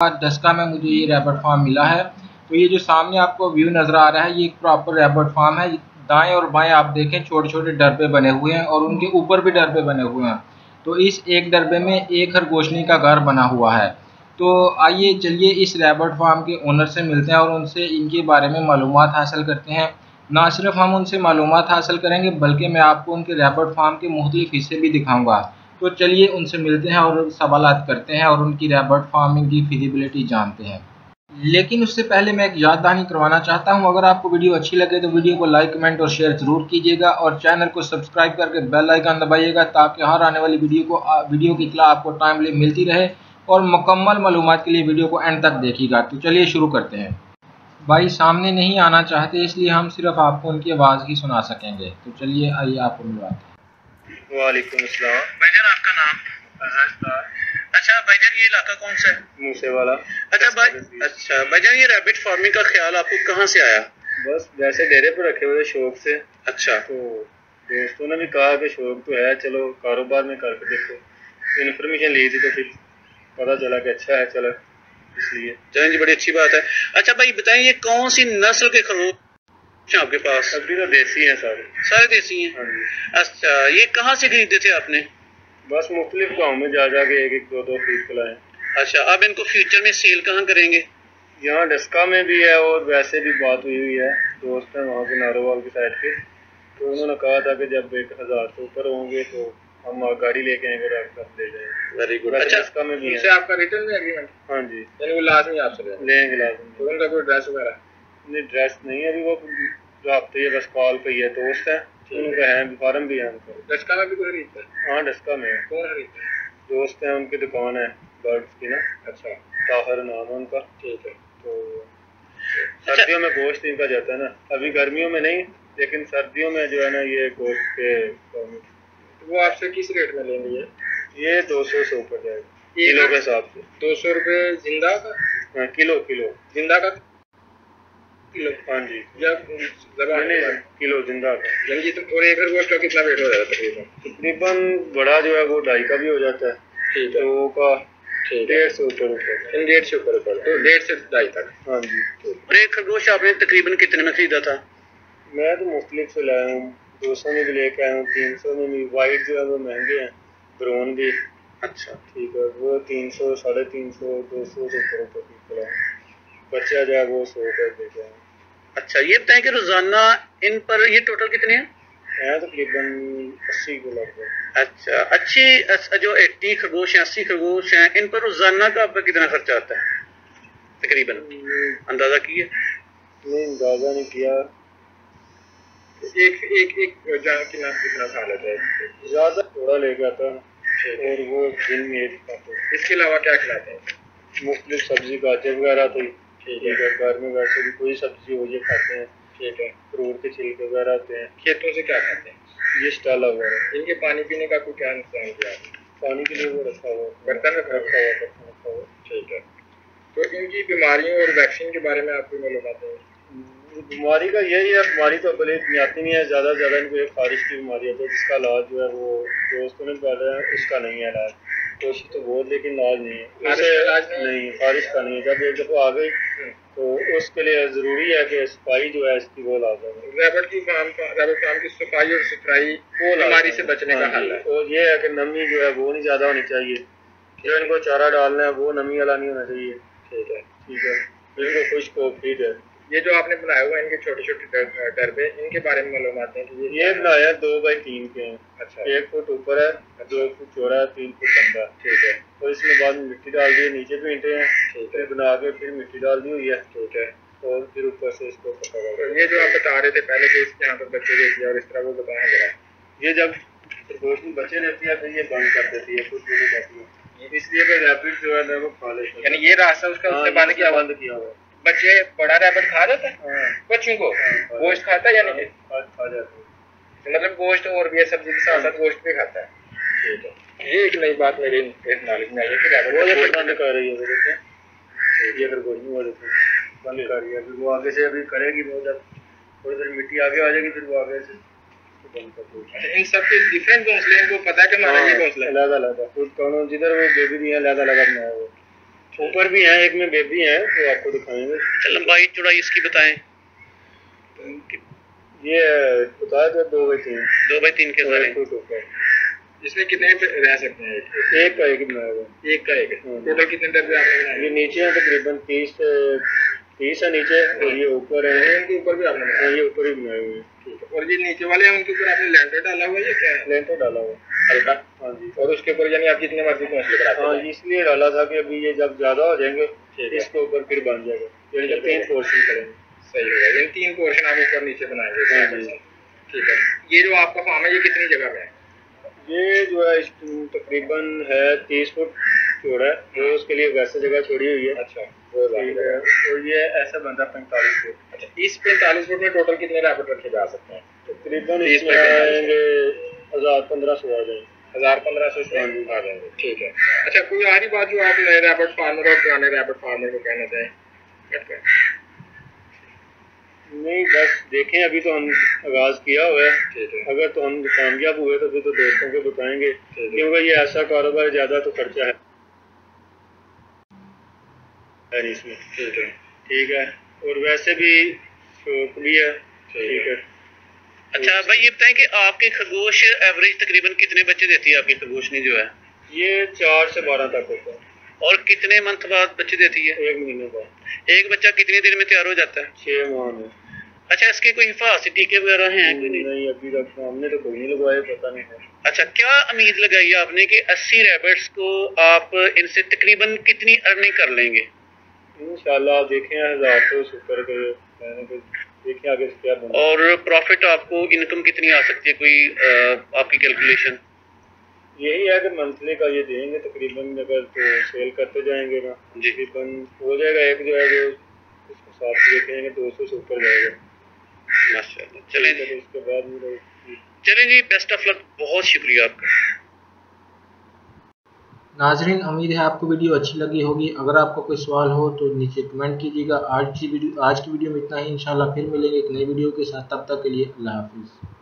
डस्का में मुझे ये रैबिट फार्म मिला है। तो ये जो सामने आपको व्यू नज़र आ रहा है, ये एक प्रॉपर रैबिट फार्म है। दाएं और बाएं आप देखें छोटे छोटे डरबे बने हुए हैं और उनके ऊपर भी डरबे बने हुए हैं। तो इस एक डरबे में एक खरगोशनी का घर बना हुआ है। तो आइए चलिए इस रैबिट फार्म के ओनर से मिलते हैं और उनसे इनके बारे में मालूमात हासिल करते हैं। ना सिर्फ हम उनसे मालूमात हासिल करेंगे बल्कि मैं आपको उनके रैबिट फार्म के मुख्तलिफ हिस्से भी दिखाऊंगा। तो चलिए उनसे मिलते हैं और सवालात करते हैं और उनकी रैबिट फार्मिंग की फिजिबिलिटी जानते हैं। लेकिन उससे पहले मैं एक याद दहानी करवाना चाहता हूं, अगर आपको वीडियो अच्छी लगे तो वीडियो को लाइक, कमेंट और शेयर जरूर कीजिएगा और चैनल को सब्सक्राइब करके बेल आइकन दबाइएगा ताकि हर आने वाली वीडियो की इत्तला आपको टाइमली मिलती रहे। और मुकम्मल मालूमात के लिए वीडियो को एंड तक देखिएगा। तो चलिए शुरू करते हैं। भाई सामने नहीं आना चाहते इसलिए हम सिर्फ आपको उनकी आवाज़ ही सुना सकेंगे। तो चलिए आइए आपको मिलवाते हैं। वालेकुम अस्सलाम। भाईजान आपका नाम? अच्छा भाईजान, ये इलाका कौन सा है? मूसे वाला। अच्छा भाईजान, ये रैबिट फार्मिंग का ख्याल आपको कहाँ से आया? बस वैसे डेरे पर रखे हुए शौक से। अच्छा, तो दोस्तों ने भी कहा कि शौक तो है, चलो कारोबार में करके देखो। इन्फॉर्मेशन ली थी तो फिर पता चला कि अच्छा है, चलो इसलिए। चलें जी, बड़ी अच्छी बात है। अच्छा भाई बताएं, ये कौन सी नस्ल के खरगोश हैं आपके पास? अभी तो देसी हैं सारे देसी हैं? हाँ जी। अच्छा, ये कहाँ से खरीदे थे आपने? बस मुख्तलिफ गाँव में जा के एक दो खरीद के लाए। अच्छा, अब इनको फ्यूचर में सेल कहाँ करेंगे? यहाँ डस्का में भी है और वैसे भी बात हुई है, दोस्त हैं वहाँ के नारोवाल की साइड के। तो उन्होंने कहा था कि जब 1000 से ऊपर होंगे तो हम गाड़ी लेके आएंगे, ले जाएंगे। Very good. अच्छा, डस्का में भी उनसे आपका रिटर्न में एग्रीमेंट? हाँ जी, यानी वो लाजमी आपसे लेंगे लाजमी। तो उनका कोई ड्रेस वगैरह? नहीं, ड्रेस नहीं है अभी, वो राब्ते है, बस कॉल पे ही है। दोस्त है उनका, है फार्म भी है उनका। डस्का में भी कोई खरीदता है? हाँ डस्का में है। कौन खरीदता है? दोस्त है, उनकी दुकान है बर्ड्स की ना। अच्छा, ताहिर नाम है उनका। ठीक है। तो सर्दियों में गोश्त इनका जाता है ना, अभी गर्मियों में नहीं, लेकिन सर्दियों में जो है ना ये गोश्त के। वो आपसे किस रेट में लेंगे? ये 200 से ऊपर जाएगा किलो के हिसाब से। 200 रुपये जिंदा का? हाँ, किलो जिंदा का किलो? हाँ जी, जब किलो जिंदा का। जी। तो और एक खरगोश का कितना वेट हो जाता है तकरीबन? बड़ा जो है वो 2.5 का भी हो जाता है। ठीक है। तो का 1.5 से ऊपर। 1.5 से ऊपर, तो 1.5 से 2.5 तक। हाँ जी। और एक खरगोश आपने तकरीबन कितने में खरीदा था? मैं तो मुख्तलिफ से लाया हूँ, 200 में भी लेके आया हूँ, 300 में भी। वाइट जो है वो महंगे हैं, ब्राउन भी। अच्छा, ठीक है, वो 300, 350, 200 से ऊपर बच्चा जो है वो 100 का देते हैं। अच्छा, ये बताएं कि रोजाना इन पर ये टोटल कितने हैं? तकरीबन 80 को लगभग। अच्छा, जो 80 खरगोश हैं, 80 खरगोश हैं, इन पर रोजाना का आपका कितना खर्चा आता है तकरीबन? अंदाजा किया? नहीं, अंदाजा नहीं किया। एक कितना खा लेता है? ज़्यादा थोड़ा लेके आता है और वो दिन में एक खाते हैं। इसके अलावा क्या खिलाते हैं? मुख्तलिफ सब्जी गाजर वगैरह तो ठीक है, घर में वैसे भी कोई सब्जी हो ये खाते हैं। ठीक है। फ्रूट के छिलके वगैरह आते हैं। खेतों से क्या खाते हैं? ये स्टाला वगैरह। इनके पानी पीने का कोई क्या इंतजाम किया? पानी के लिए वो रखा हुआ, बर्तन रखा हुआ। ठीक है। तो इनकी बीमारियों और वैक्सीन के बारे में आपको मालूमात है? बीमारी का यही है, बीमारी तो पहले इतनी आती नहीं है, ज़्यादा से ज़्यादा इनको एक खारिश की बीमारी आती है जिसका इलाज जो है वो दोस्तों ने बताया है, उसका नहीं है इलाज। कोशिश तो बहुत, लेकिन इलाज नहीं है। नहीं, खारिश का नहीं है। जब एक दफ़ा आ गई तो उसके लिए ज़रूरी है कि सफाई जो है इसकी वो लाजम है। रैबिट फार्म की सफाई और सुथराई वो बीमारी से बचने का हल है। और ये है कि नमी जो है वो नहीं ज़्यादा होनी चाहिए, जो इनको चारा डालना है वो नमी वाला नहीं होना चाहिए। ठीक है। ठीक है, इनको खुश्क हो फीड है। ये जो आपने बनाया हुआ है इनके छोटे छोटे डरबे, इनके बारे में मालूमात है कि ये बनाया 2 बाई 3 के हैं। अच्छा। 1 फुट ऊपर है, 2 फुट चौड़ा है, 3 फुट लंबा। ठीक है। और इसमें बाद में मिट्टी डाल दी है, नीचे भी ईंटें हैं। ठीक है। बना के फिर मिट्टी डाल दी हुई है। ठीक है। और फिर ऊपर से इसको पका हुआ है। ये जो आप बता रहे थे पहले कि यहाँ पर बच्चे देती है और इस तरह वो बताया गया, ये जब रोशनी बचे रहती है फिर ये बंद कर देती है, कुछ नहीं करती है, इसलिए कि रैबिट जो है ना वो खा लेता है। यानी ये रास्ता उसका उससे बंद किया हुआ है। बच्चे बड़ा रैबिट खा जाता है बच्चों को? गोश्त खाता है या नहीं? खा जाता है। मतलब गोश्त और भी है, सब्जी के साथ साथ गोश्त भी खाता है। ठीक है। ये एक नई बात मेरे नॉलेज में आई है कि रैबिट बंद कर रही है। ये अगर गोश्त नहीं हो जाती बंद कर रही है, फिर वो आगे से अभी करेगी, वो जब थोड़ी देर मिट्टी आगे आ जाएगी फिर वो आगे से बंद कर देगी। अच्छा, इन सब के डिफरेंट घोंसले इनको पता है कि हमारा ये घोंसला है? अलग अलग है, खुद कौन जिधर वो बेबी भी है अलग अलग बनाया हुआ। ऊपर भी है, एक में बेबी है, वो आपको दिखाएंगे। अच्छा, लंबाई चौड़ाई इसकी बताएं। ये बताया था 2 बाई 3। 2 बाई 3 के सारे। इसमें कितने रह सकते हैं? एक का एक बनाया हुआ। एक का एक। टोटल कितने डब्बे आपने बनाए? ये नीचे है तकरीबन 30 है नीचे, और ये ऊपर है। इनके ऊपर भी आपने बनाया? ये ऊपर ही बनाए हुए हैं। ठीक है। और ये नीचे वाले हैं उनके ऊपर आपने लेंटर डाला हुआ है या क्या है? लेंटर डाला हुआ हल्का। हाँ जी। और उसके ऊपर यानी आप जितने मर्जी मछली बनाते हैं? हाँ, इसलिए डाला था कि अभी ये जब ज्यादा हो जाएंगे इसके ऊपर फिर बन जाएगा, यानी 3 पोर्शन करेंगे। सही होगा, यानी 3 पोर्शन आप ऊपर नीचे बनाएंगे। हाँ जी। ठीक है। ये जो आपका फार्म है ये कितनी जगह में है? ये जो है तकरीबन है 30 फुट चौड़ा है, जो उसके लिए वैसे जगह छोड़ी हुई है। अच्छा, ठीक है। और ये ऐसा बनता है 45 फुट। अच्छा, इस 45 फुट में टोटल कितने रैबिट रखे जा सकते हैं? तकरीबन इसमें आएंगे 1000-1500 आ जाएंगे। 1000-1500 आ जाएंगे। ठीक है। अच्छा, कोई आखिरी बात जो आप नए रैबिट फार्मर और पुराने रैबिट फार्मर को कहना चाहें? नहीं, बस देखें, अभी तो हम आगाज किया हुआ है। ठीक है। अगर तो हम कामयाब हुए तो फिर तो दोस्तों को बताएंगे, क्योंकि ये ऐसा कारोबार ज्यादा तो खर्चा है इसमें। ठीक है। ठीक है। और वैसे भी शौक भी है। ठीक है। अच्छा भाई, ये बताएं कि आपके खरगोश एवरेज तकरीबन कितने बच्चे देती है आपकी खरगोशनी जो है? ये 4 से 12 तक होता है। और कितने मंथ बाद बच्चे देती है? 1 महीने बाद। एक बच्चा कितनी देर में तैयार हो जाता है? 6 माह में। अच्छा, इसके कोई हिफाजती टीके वगैरह हैं? नहीं, अभी तक हमने तो कोई नहीं लगवाया, पता नहीं है। अच्छा, क्या उम्मीद लगाई आपने कि 80 रैबिट्स को आप इनसे तकरीबन कितनी अर्निंग कर लेंगे? इंशाल्लाह देखें, 1000 तो शुक्र के देखें आगे से क्या बनता है। और प्रॉफिट आपको इनकम कितनी आ सकती है, कोई आपकी कैलकुलेशन? यही है कि मंथली का ये देंगे तकरीबन, अगर तो सेल करते जाएंगे ना तकरीबन हो जाएगा। एक जो है वो उसके साथ देखेंगे 200 से ऊपर जाएगा माशाल्लाह। चलें जी, उसके बाद चलें जी, बेस्ट ऑफ लक, बहुत शुक्रिया आपका। नाजरीन, उम्मीद है आपको वीडियो अच्छी लगी होगी। अगर आपका कोई सवाल हो तो नीचे कमेंट कीजिएगा। आज की वीडियो में इतना ही। इंशाल्लाह फिर मिलेंगे एक नई वीडियो के साथ। तब तक के लिए अल्लाह हाफिज़।